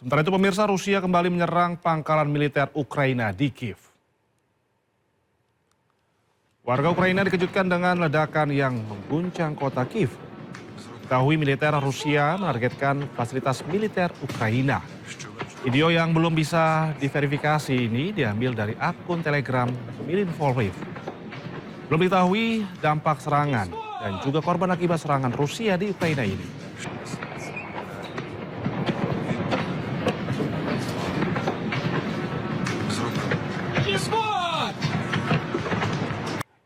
Sementara itu pemirsa, Rusia kembali menyerang pangkalan militer Ukraina di Kiev. Warga Ukraina dikejutkan dengan ledakan yang mengguncang kota Kiev. Diketahui militer Rusia menargetkan fasilitas militer Ukraina. Video yang belum bisa diverifikasi ini diambil dari akun Telegram Milinfolriv. Belum diketahui dampak serangan dan juga korban akibat serangan Rusia di Ukraina ini.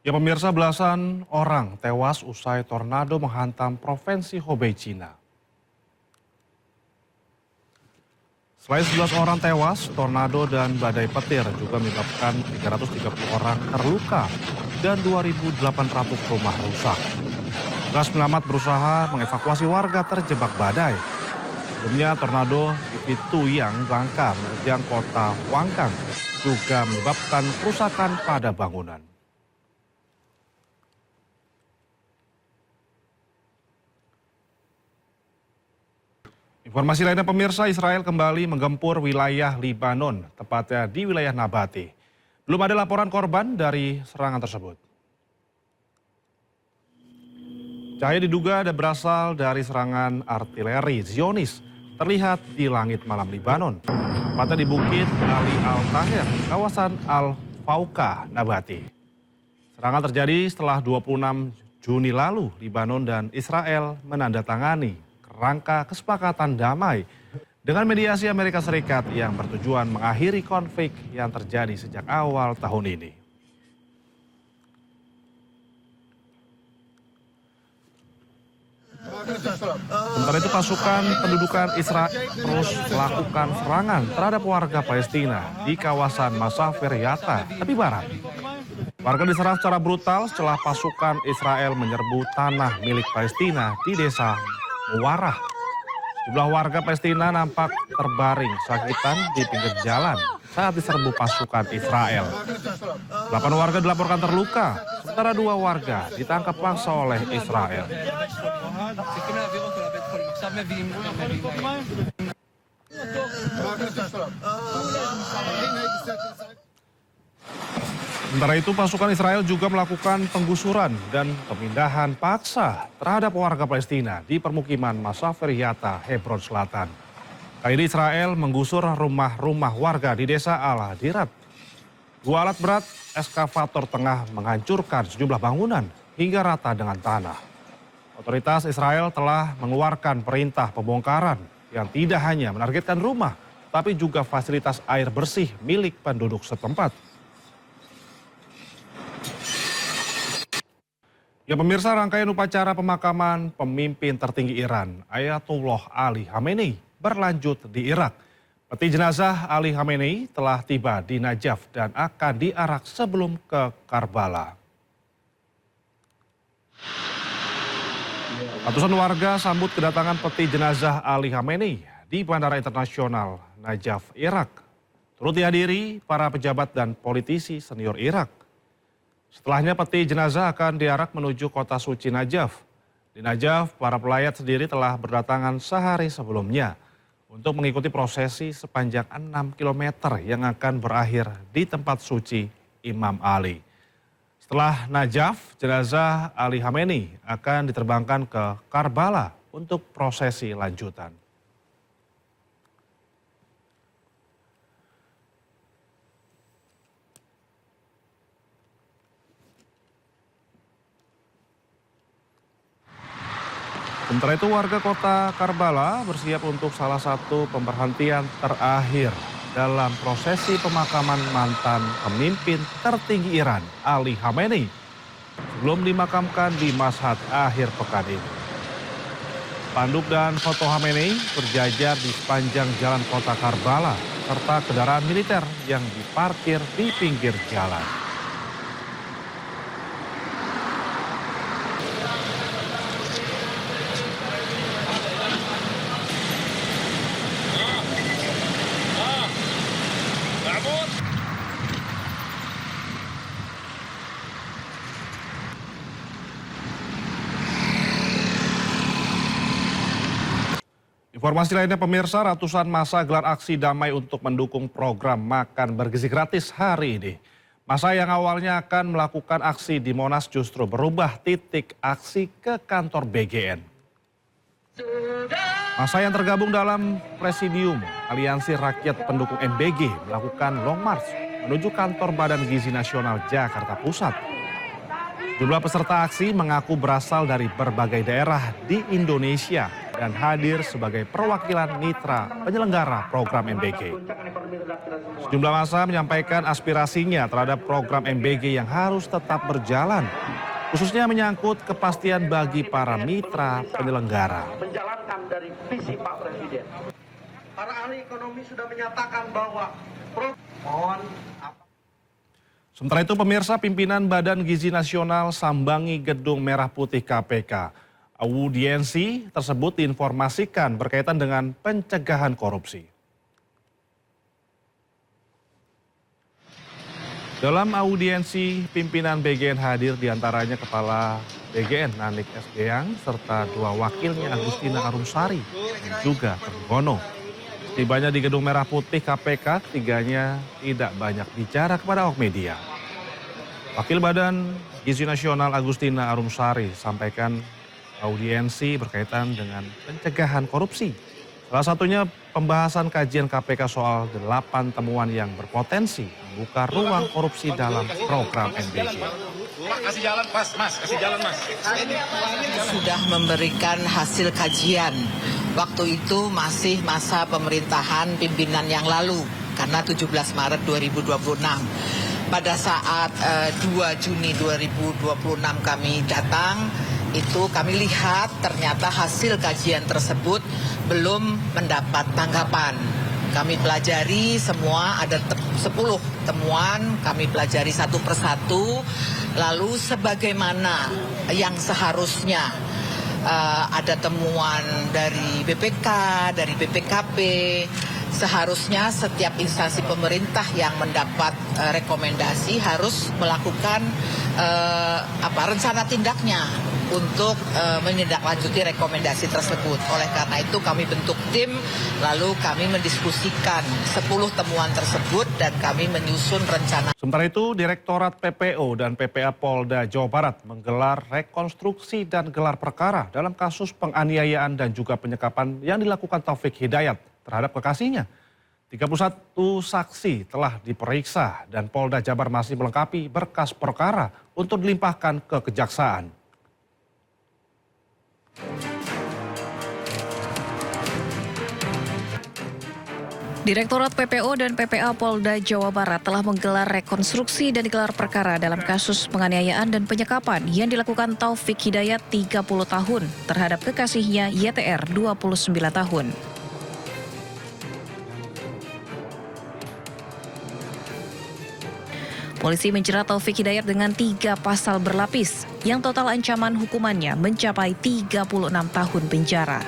Ya pemirsa, belasan orang tewas usai tornado menghantam provinsi Hubei, Cina. Selain 11 orang tewas, tornado dan badai petir juga menyebabkan 330 orang terluka dan 2.800 rumah rusak. Petugas penyelamat berusaha mengevakuasi warga terjebak badai. Sebelumnya tornado di Tuyang, Bangka menerjang kota Wangkang juga menyebabkan kerusakan pada bangunan. Informasi lainnya pemirsa, Israel kembali menggempur wilayah Libanon, tepatnya di wilayah Nabati. Belum ada laporan korban dari serangan tersebut. Cahaya diduga ada berasal dari serangan artileri Zionis terlihat di langit malam Libanon, tepatnya di Bukit Ali Al-Tahir, kawasan Al-Fauqa, Nabati. Serangan terjadi setelah 26 Juni lalu, Libanon dan Israel menandatangani rangka kesepakatan damai dengan mediasi Amerika Serikat yang bertujuan mengakhiri konflik yang terjadi sejak awal tahun ini. Sementara itu pasukan pendudukan Israel terus melakukan serangan terhadap warga Palestina di kawasan Masafir Yatta, tepi barat. Warga diserang secara brutal setelah pasukan Israel menyerbu tanah milik Palestina di desa Muwarah. Jumlah warga Palestina nampak terbaring sakitan di pinggir jalan saat diserbu pasukan Israel. 8 warga dilaporkan terluka, sementara 2 warga ditangkap paksa oleh Israel. Sementara itu pasukan Israel juga melakukan penggusuran dan pemindahan paksa terhadap warga Palestina di permukiman Masafir Yatta, Hebron Selatan. Kali ini Israel menggusur rumah-rumah warga di desa Al-Hadirat. 2 alat berat eskavator tengah menghancurkan sejumlah bangunan hingga rata dengan tanah. Otoritas Israel telah mengeluarkan perintah pembongkaran yang tidak hanya menargetkan rumah, tapi juga fasilitas air bersih milik penduduk setempat. Ya pemirsa, rangkaian upacara pemakaman pemimpin tertinggi Iran, Ayatollah Ali Khamenei, berlanjut di Irak. Peti jenazah Ali Khamenei telah tiba di Najaf dan akan diarak sebelum ke Karbala. Ratusan warga sambut kedatangan peti jenazah Ali Khamenei di Bandara Internasional Najaf, Irak. Turut dihadiri para pejabat dan politisi senior Irak. Setelahnya peti jenazah akan diarak menuju kota suci Najaf. Di Najaf, para pelayat sendiri telah berdatangan sehari sebelumnya untuk mengikuti prosesi sepanjang 6 km yang akan berakhir di tempat suci Imam Ali. Setelah Najaf, jenazah Ali Khamenei akan diterbangkan ke Karbala untuk prosesi lanjutan. Sementara itu warga kota Karbala bersiap untuk salah satu pemberhentian terakhir dalam prosesi pemakaman mantan pemimpin tertinggi Iran, Ali Khamenei, sebelum dimakamkan di Mashhad akhir pekan ini. Spanduk dan foto Khamenei berjajar di sepanjang jalan kota Karbala, serta kendaraan militer yang diparkir di pinggir jalan. Informasi lainnya pemirsa, ratusan massa gelar aksi damai untuk mendukung program makan bergizi gratis hari ini. Massa yang awalnya akan melakukan aksi di Monas justru berubah titik aksi ke kantor BGN. Massa yang tergabung dalam Presidium Aliansi Rakyat Pendukung MBG melakukan long march menuju kantor Badan Gizi Nasional Jakarta Pusat. Jumlah peserta aksi mengaku berasal dari berbagai daerah di Indonesia dan hadir sebagai perwakilan mitra penyelenggara program MBG. Sejumlah massa menyampaikan aspirasinya terhadap program MBG yang harus tetap berjalan, khususnya menyangkut kepastian bagi para mitra penyelenggara. Menjalankan dari visi Pak Presiden. Para ahli ekonomi sudah menyatakan bahwa Sementara itu pemirsa, pimpinan Badan Gizi Nasional sambangi Gedung Merah Putih KPK. Audiensi tersebut diinformasikan berkaitan dengan pencegahan korupsi. Dalam audiensi, pimpinan BGN hadir diantaranya Kepala BGN Nanik Esgeyang serta dua wakilnya Agustina Arumsari dan juga Tergono. Tibanya di Gedung Merah Putih KPK, ketiganya tidak banyak bicara kepada awak media. Wakil Badan Gizi Nasional Agustina Arumsari sampaikan audiensi berkaitan dengan pencegahan korupsi. Salah satunya pembahasan kajian KPK soal 8 temuan yang berpotensi membuka ruang korupsi dalam program MBG. Kasih jalan, Mas. Kasih jalan, Mas. Sudah memberikan hasil kajian. Waktu itu masih masa pemerintahan pimpinan yang lalu, karena 17 Maret 2026. Pada saat 2 Juni 2026 kami datang, itu kami lihat ternyata hasil kajian tersebut belum mendapat tanggapan. Kami pelajari semua, ada 10 temuan, kami pelajari satu persatu, lalu sebagaimana yang seharusnya ada temuan dari BPK, dari BPKP, seharusnya setiap instansi pemerintah yang mendapat rekomendasi harus melakukan rencana tindaknya untuk menindaklanjuti rekomendasi tersebut. Oleh karena itu kami bentuk tim, lalu kami mendiskusikan 10 temuan tersebut dan kami menyusun rencana. Sementara itu, Direktorat PPO dan PPA Polda Jawa Barat menggelar rekonstruksi dan gelar perkara dalam kasus penganiayaan dan juga penyekapan yang dilakukan Taufik Hidayat terhadap kekasihnya. 31 saksi telah diperiksa dan Polda Jabar masih melengkapi berkas perkara untuk dilimpahkan ke kejaksaan. Direktorat PPO dan PPA Polda Jawa Barat telah menggelar rekonstruksi dan gelar perkara dalam kasus penganiayaan dan penyekapan yang dilakukan Taufik Hidayat 30 tahun terhadap kekasihnya YTR 29 tahun. Polisi menjerat Taufik Hidayat dengan 3 pasal berlapis yang total ancaman hukumannya mencapai 36 tahun penjara.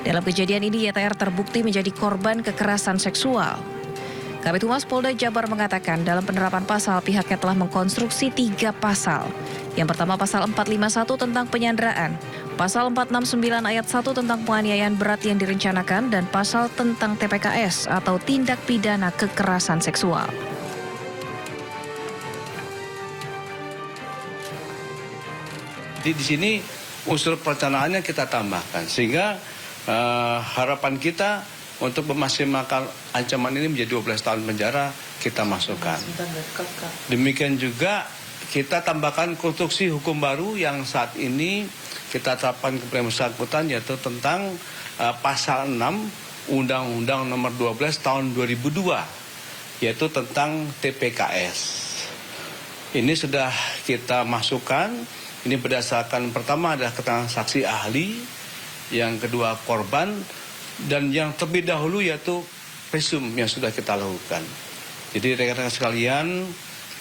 Dalam kejadian ini YTR terbukti menjadi korban kekerasan seksual. Kabid Humas Polda Jabar mengatakan dalam penerapan pasal pihaknya telah mengkonstruksi 3 pasal. Yang pertama pasal 451 tentang penyanderaan, pasal 469 ayat 1 tentang penganiayaan berat yang direncanakan, dan pasal tentang TPKS atau tindak pidana kekerasan seksual. Di sini unsur perencanaannya kita tambahkan sehingga harapan kita untuk memaksimalkan ancaman ini menjadi 12 tahun penjara kita masukkan. Demikian juga kita tambahkan konstruksi hukum baru yang saat ini kita terapkan kepada yang bersangkutan, yaitu tentang pasal 6 Undang-Undang Nomor 12 Tahun 2002, yaitu tentang TPKS. Ini sudah kita masukkan. Ini berdasarkan pertama adalah keterangan saksi ahli, yang kedua korban, dan yang terlebih dahulu yaitu presum yang sudah kita lakukan. Jadi rekan-rekan sekalian,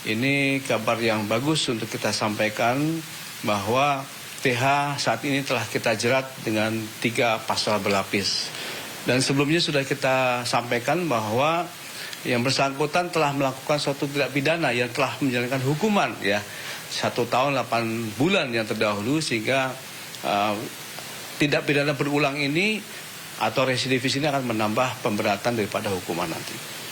ini kabar yang bagus untuk kita sampaikan bahwa TH saat ini telah kita jerat dengan 3 pasal berlapis. Dan sebelumnya sudah kita sampaikan bahwa yang bersangkutan telah melakukan suatu tindak pidana yang telah menjalankan hukuman, ya, 1 tahun 8 bulan yang terdahulu, sehingga tindak pidana berulang ini atau residivis ini akan menambah pemberatan daripada hukuman nanti.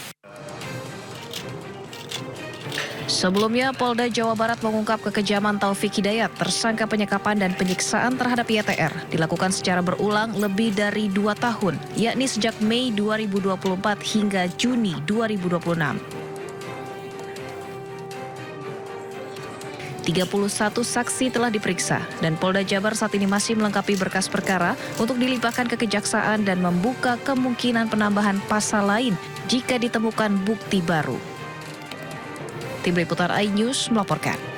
Sebelumnya, Polda Jawa Barat mengungkap kekejaman Taufik Hidayat, tersangka penyekapan dan penyiksaan terhadap YTR, dilakukan secara berulang lebih dari 2 tahun, yakni sejak Mei 2024 hingga Juni 2026. 31 saksi telah diperiksa dan Polda Jabar saat ini masih melengkapi berkas perkara untuk dilimpahkan ke kejaksaan dan membuka kemungkinan penambahan pasal lain jika ditemukan bukti baru. Tim Liputan iNews melaporkan.